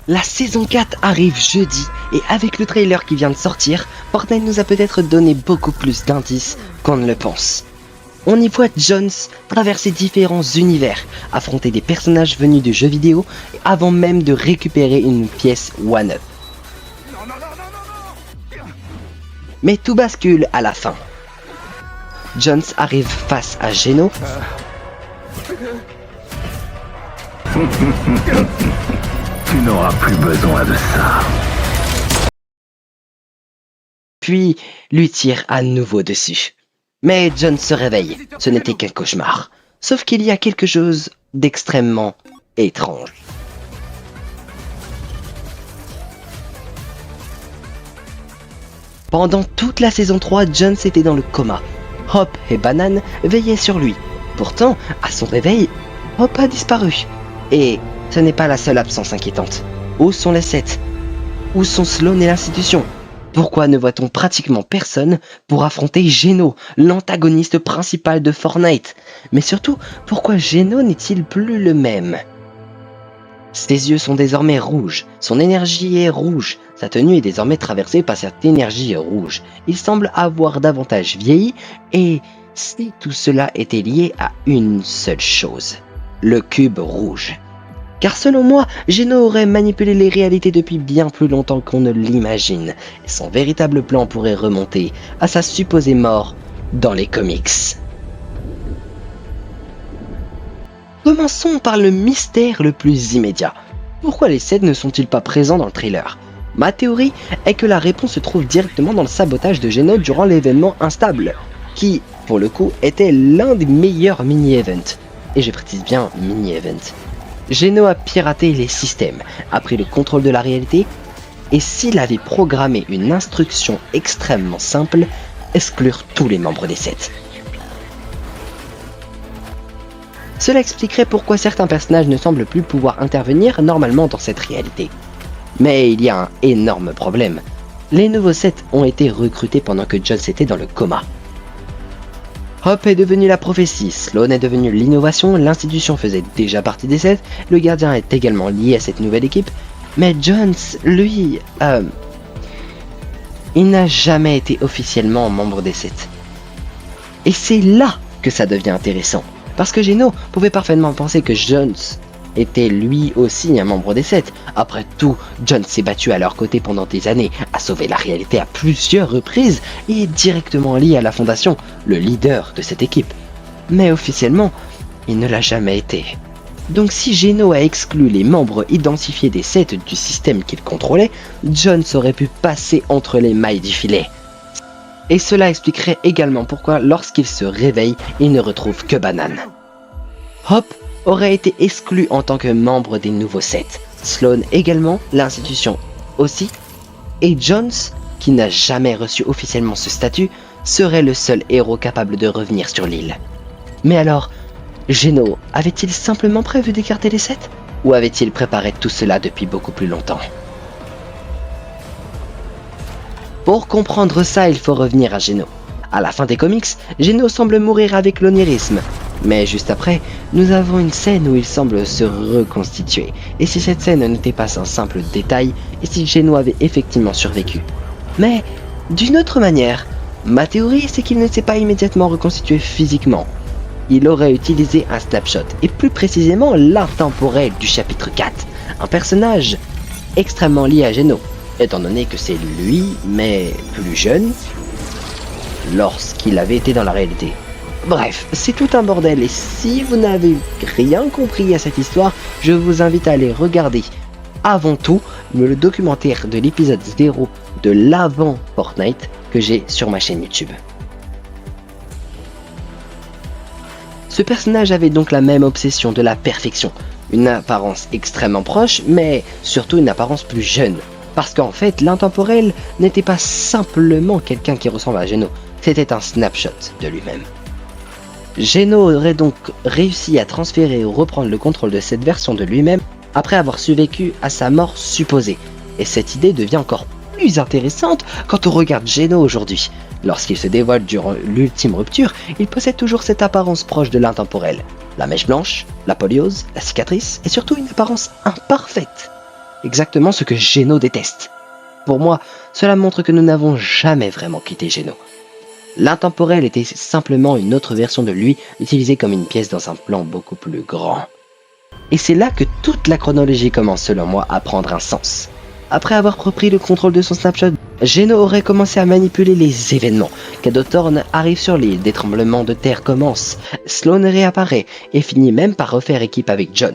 La saison 4 arrive jeudi et avec le trailer qui vient de sortir, Fortnite nous a peut-être donné beaucoup plus d'indices qu'on ne le pense. On y voit Jones traverser différents univers, affronter des personnages venus du jeu vidéo avant même de récupérer une pièce one-up. Mais tout bascule à la fin. Jones arrive face à Geno. Tu n'auras plus besoin de ça. Puis lui tire à nouveau dessus. Mais John se réveille, ce n'était qu'un cauchemar. Sauf qu'il y a quelque chose d'extrêmement étrange. Pendant toute la saison 3, John était dans le coma. Hop et Banane veillaient sur lui. Pourtant, à son réveil, Hop a disparu. Et ce n'est pas la seule absence inquiétante. Où sont les 7 ? Où sont Sloan et l'institution ? Pourquoi ne voit-on pratiquement personne pour affronter Geno, l'antagoniste principal de Fortnite ? Mais surtout, pourquoi Geno n'est-il plus le même ? Ses yeux sont désormais rouges, son énergie est rouge, sa tenue est désormais traversée par cette énergie rouge. Il semble avoir davantage vieilli, et si tout cela était lié à une seule chose, le cube rouge. Car selon moi, Geno aurait manipulé les réalités depuis bien plus longtemps qu'on ne l'imagine, et son véritable plan pourrait remonter à sa supposée mort dans les comics. Commençons par le mystère le plus immédiat. Pourquoi les 7 ne sont-ils pas présents dans le trailer ? Ma théorie est que la réponse se trouve directement dans le sabotage de Geno durant l'événement Instable, qui, pour le coup, était l'un des meilleurs mini-events. Et je précise bien mini-event. Geno a piraté les systèmes, a pris le contrôle de la réalité, et s'il avait programmé une instruction extrêmement simple, exclure tous les membres des 7. Cela expliquerait pourquoi certains personnages ne semblent plus pouvoir intervenir normalement dans cette réalité. Mais il y a un énorme problème. Les nouveaux 7 ont été recrutés pendant que Jones était dans le coma. Hop est devenu la prophétie, Sloan est devenu l'innovation, l'institution faisait déjà partie des 7, le gardien est également lié à cette nouvelle équipe, mais Jones, lui, il n'a jamais été officiellement membre des 7. Et c'est là que ça devient intéressant, parce que Geno pouvait parfaitement penser que Jones était lui aussi un membre des 7. Après tout, Jones s'est battu à leur côté pendant des années, a sauvé la réalité à plusieurs reprises et est directement lié à la Fondation, le leader de cette équipe. Mais officiellement, il ne l'a jamais été. Donc si Geno a exclu les membres identifiés des 7 du système qu'il contrôlait, Jones aurait pu passer entre les mailles du filet. Et cela expliquerait également pourquoi lorsqu'il se réveille, il ne retrouve que Banane. Hop aurait été exclu en tant que membre des nouveaux 7. Sloan également, l'institution aussi, et Jones, qui n'a jamais reçu officiellement ce statut, serait le seul héros capable de revenir sur l'île. Mais alors, Geno avait-il simplement prévu d'écarter les 7 ? Ou avait-il préparé tout cela depuis beaucoup plus longtemps ? Pour comprendre ça, il faut revenir à Geno. À la fin des comics, Geno semble mourir avec l'onirisme. Mais juste après, nous avons une scène où il semble se reconstituer. Et si cette scène n'était pas un simple détail, et si Geno avait effectivement survécu. Mais, d'une autre manière, ma théorie c'est qu'il ne s'est pas immédiatement reconstitué physiquement. Il aurait utilisé un snapshot, et plus précisément l'intemporel du chapitre 4, un personnage extrêmement lié à Geno, étant donné que c'est lui, mais plus jeune, lorsqu'il avait été dans la réalité. Bref, c'est tout un bordel et si vous n'avez rien compris à cette histoire, je vous invite à aller regarder avant tout le documentaire de l'épisode 0 de l'avant Fortnite que j'ai sur ma chaîne YouTube. Ce personnage avait donc la même obsession de la perfection, une apparence extrêmement proche mais surtout une apparence plus jeune. Parce qu'en fait, l'intemporel n'était pas simplement quelqu'un qui ressemble à Geno, c'était un snapshot de lui-même. Geno aurait donc réussi à transférer ou reprendre le contrôle de cette version de lui-même après avoir survécu à sa mort supposée. Et cette idée devient encore plus intéressante quand on regarde Geno aujourd'hui. Lorsqu'il se dévoile durant l'ultime rupture, il possède toujours cette apparence proche de l'intemporel. La mèche blanche, la poliose, la cicatrice et surtout une apparence imparfaite. exactement ce que Geno déteste. Pour moi, cela montre que nous n'avons jamais vraiment quitté Geno. L'intemporel était simplement une autre version de lui, utilisée comme une pièce dans un plan beaucoup plus grand. Et c'est là que toute la chronologie commence selon moi à prendre un sens. Après avoir repris le contrôle de son snapshot, Geno aurait commencé à manipuler les événements. Cadeau Thorn arrive sur l'île, des tremblements de terre commencent, Sloane réapparaît et finit même par refaire équipe avec Jones,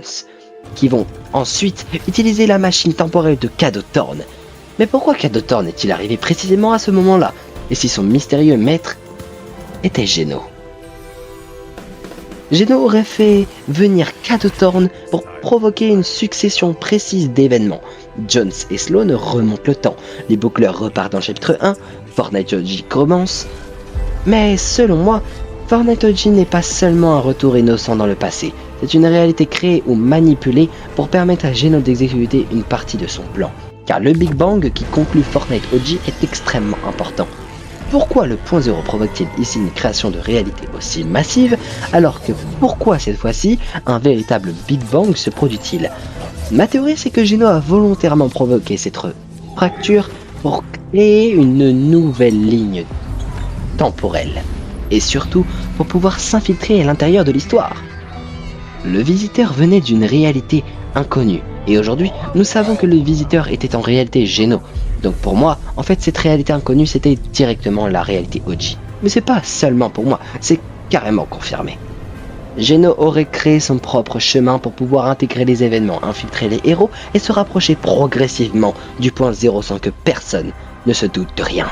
qui vont ensuite utiliser la machine temporelle de Cadeau Thorn. Mais pourquoi Cadeau Thorn est-il arrivé précisément à ce moment-là? Et si son mystérieux maître était Geno? Geno aurait fait venir Cadeau Thorn pour provoquer une succession précise d'événements. Jones et Sloane remontent le temps, les boucleurs repartent dans le chapitre 1, Fortnite OG commence. Mais selon moi, Fortnite OG n'est pas seulement un retour innocent dans le passé, c'est une réalité créée ou manipulée pour permettre à Geno d'exécuter une partie de son plan. Car le Big Bang qui conclut Fortnite OG est extrêmement important. Pourquoi le point zéro provoque-t-il ici une création de réalité aussi massive, alors que pourquoi cette fois-ci un véritable Big Bang se produit-il? Ma théorie, c'est que Geno a volontairement provoqué cette fracture pour créer une nouvelle ligne temporelle, et surtout pour pouvoir s'infiltrer à l'intérieur de l'histoire. Le visiteur venait d'une réalité inconnue, et aujourd'hui, nous savons que le visiteur était en réalité Geno. Donc pour moi, en fait, cette réalité inconnue, c'était directement la réalité OG. Mais c'est pas seulement pour moi, c'est carrément confirmé. Geno aurait créé son propre chemin pour pouvoir intégrer les événements, infiltrer les héros et se rapprocher progressivement du point zéro sans que personne ne se doute de rien.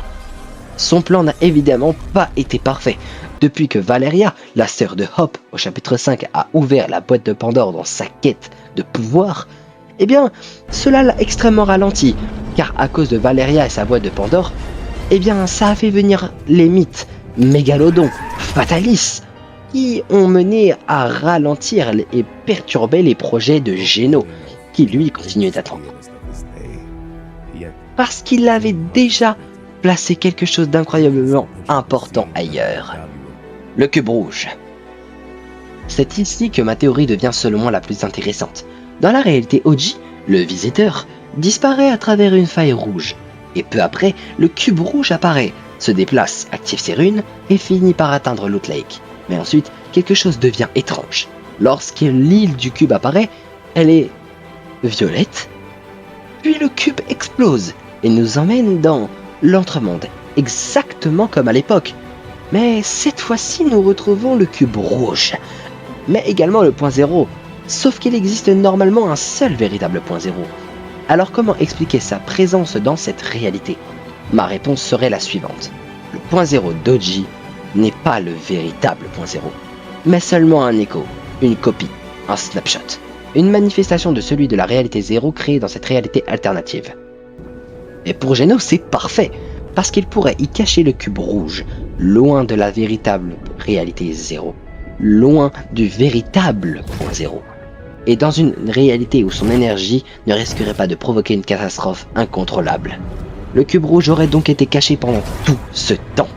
Son plan n'a évidemment pas été parfait. Depuis que Valeria, la sœur de Hop, au chapitre 5, a ouvert la boîte de Pandore dans sa quête de pouvoir, eh bien, cela l'a extrêmement ralenti, car à cause de Valeria et sa boîte de Pandore, eh bien, ça a fait venir les mythes, Mégalodon, Fatalis, qui ont mené à ralentir et perturber les projets de Geno, qui lui continuait d'attendre. Parce qu'il avait déjà placé quelque chose d'incroyablement important ailleurs. Le cube rouge. C'est ici que ma théorie devient selon moi la plus intéressante. Dans la réalité OG, le visiteur disparaît à travers une faille rouge, et peu après, le cube rouge apparaît, se déplace, active ses runes, et finit par atteindre Loot Lake. Mais ensuite, quelque chose devient étrange. Lorsque l'île du cube apparaît, elle est violette, puis le cube explose, et nous emmène dans l'entremonde, exactement comme à l'époque. Mais cette fois-ci, nous retrouvons le cube rouge, mais également le point zéro. Sauf qu'il existe normalement un seul véritable point zéro. Alors comment expliquer sa présence dans cette réalité? Ma réponse serait la suivante. Le point zéro d'OG n'est pas le véritable point zéro, mais seulement un écho, une copie, un snapshot, une manifestation de celui de la réalité zéro créée dans cette réalité alternative. Et pour Geno, c'est parfait, parce qu'il pourrait y cacher le cube rouge, loin de la véritable réalité zéro, loin du véritable point zéro. Et dans une réalité où son énergie ne risquerait pas de provoquer une catastrophe incontrôlable. Le cube rouge aurait donc été caché pendant tout ce temps,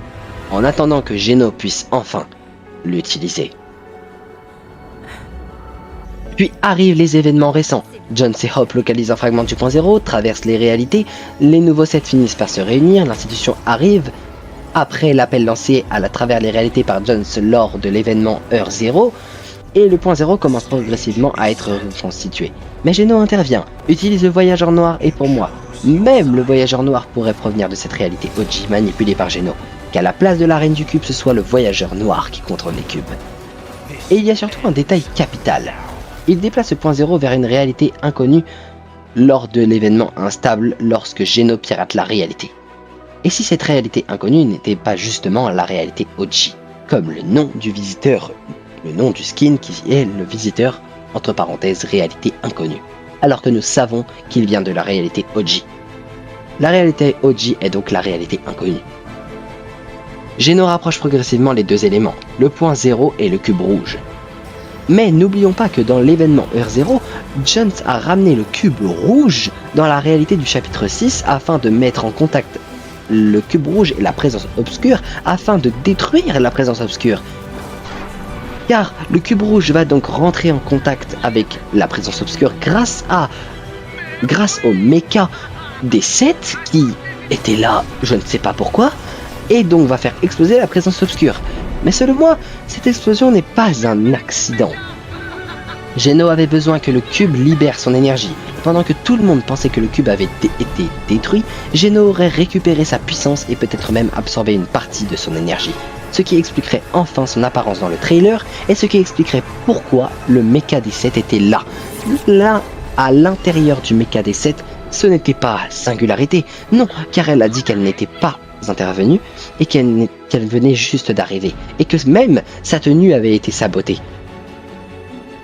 en attendant que Geno puisse enfin l'utiliser. Puis arrivent les événements récents. Jones et Hop localisent un fragment du point zéro, traversent les réalités, les nouveaux sets finissent par se réunir, l'institution arrive. Après l'appel lancé à travers les réalités par Jones lors de l'événement Heure 0, et le point zéro commence progressivement à être reconstitué. Mais Geno intervient, utilise le voyageur noir et pour moi, même le voyageur noir pourrait provenir de cette réalité OG manipulée par Geno, qu'à la place de la reine du cube ce soit le voyageur noir qui contrôle les cubes. Et il y a surtout un détail capital. Il déplace le point zéro vers une réalité inconnue lors de l'événement instable lorsque Geno pirate la réalité. Et si cette réalité inconnue n'était pas justement la réalité OG, comme le nom du visiteur, le nom du skin qui est le visiteur, entre parenthèses, réalité inconnue, alors que nous savons qu'il vient de la réalité OG. La réalité OG est donc la réalité inconnue. Geno rapproche progressivement les deux éléments, le point zéro et le cube rouge. Mais n'oublions pas que dans l'événement Heure 0, Jones a ramené le cube rouge dans la réalité du chapitre 6 afin de mettre en contact le cube rouge et la présence obscure afin de détruire la présence obscure. Car le cube rouge va donc rentrer en contact avec la présence obscure grâce à grâce au mecha des 7 qui était là, je ne sais pas pourquoi, et donc va faire exploser la présence obscure. Mais selon moi, cette explosion n'est pas un accident. Geno avait besoin que le cube libère son énergie. Pendant que tout le monde pensait que le cube avait été détruit, Geno aurait récupéré sa puissance et peut-être même absorbé une partie de son énergie. Ce qui expliquerait enfin son apparence dans le trailer et ce qui expliquerait pourquoi le mecha des 7 était là. Là, à l'intérieur du mecha des 7, ce n'était pas Singularité, non, car elle a dit qu'elle n'était pas intervenue et qu'elle venait juste d'arriver, et que même sa tenue avait été sabotée.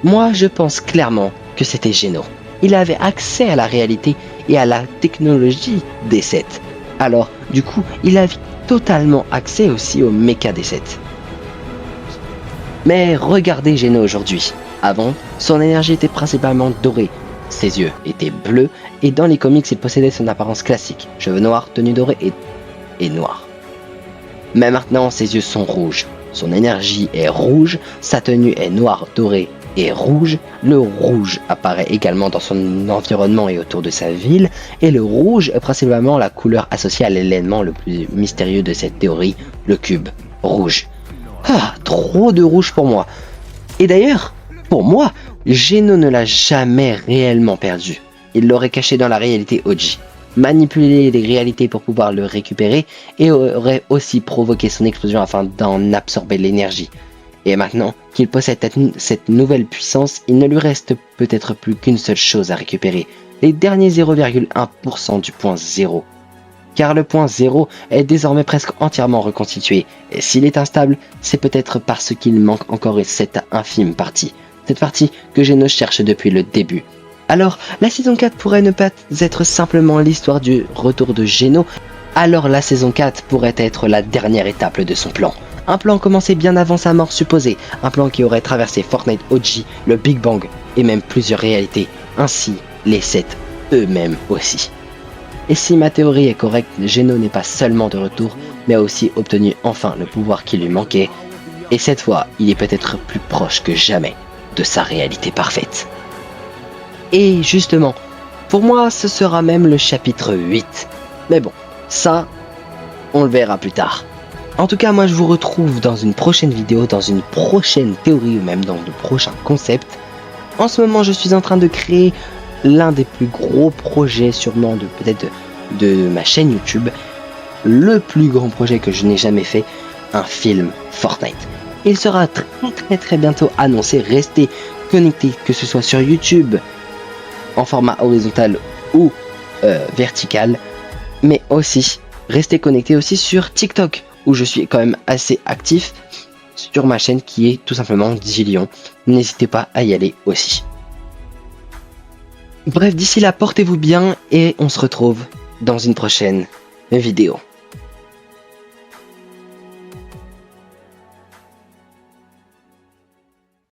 Moi, je pense clairement que c'était Geno. Il avait accès à la réalité et à la technologie des 7. Alors, du coup, il avait totalement accès aussi au mecha des 7. Mais regardez Geno aujourd'hui. Avant, son énergie était principalement dorée. Ses yeux étaient bleus et dans les comics, il possédait son apparence classique. Cheveux noirs, tenue dorée et noire. Mais maintenant, ses yeux sont rouges. Son énergie est rouge, sa tenue est noire, dorée et rouge. Le rouge apparaît également dans son environnement et autour de sa ville, et le rouge est principalement la couleur associée à l'élément le plus mystérieux de cette théorie, le cube rouge. Ah, trop de rouge pour moi. Et d'ailleurs, pour moi, Geno ne l'a jamais réellement perdu. Il l'aurait caché dans la réalité OG, manipulé les réalités pour pouvoir le récupérer, et aurait aussi provoqué son explosion afin d'en absorber l'énergie. Et maintenant qu'il possède cette nouvelle puissance, il ne lui reste peut-être plus qu'une seule chose à récupérer, les derniers 0,1% du point 0. Car le point 0 est désormais presque entièrement reconstitué, et s'il est instable, c'est peut-être parce qu'il manque encore cette infime partie. Cette partie que Geno cherche depuis le début. Alors, la saison 4 pourrait ne pas être simplement l'histoire du retour de Geno, alors la saison 4 pourrait être la dernière étape de son plan. Un plan commencé bien avant sa mort supposée, un plan qui aurait traversé Fortnite OG, le Big Bang et même plusieurs réalités, ainsi les 7 eux-mêmes aussi. Et si ma théorie est correcte, Geno n'est pas seulement de retour, mais a aussi obtenu enfin le pouvoir qui lui manquait, et cette fois, il est peut-être plus proche que jamais de sa réalité parfaite. Et justement, pour moi, ce sera même le chapitre 8. Mais bon, ça, on le verra plus tard. En tout cas, moi je vous retrouve dans une prochaine vidéo, dans une prochaine théorie ou même dans de prochains concepts. En ce moment, je suis en train de créer l'un des plus gros projets sûrement de ma chaîne YouTube. Le plus grand projet que je n'ai jamais fait, un film Fortnite. Il sera très bientôt annoncé. Restez connectés, que ce soit sur YouTube en format horizontal ou vertical, mais aussi restez connectés aussi sur TikTok où je suis quand même assez actif sur ma chaîne qui est tout simplement Zillion. N'hésitez pas à y aller aussi. Bref, d'ici là, portez-vous bien et on se retrouve dans une prochaine vidéo.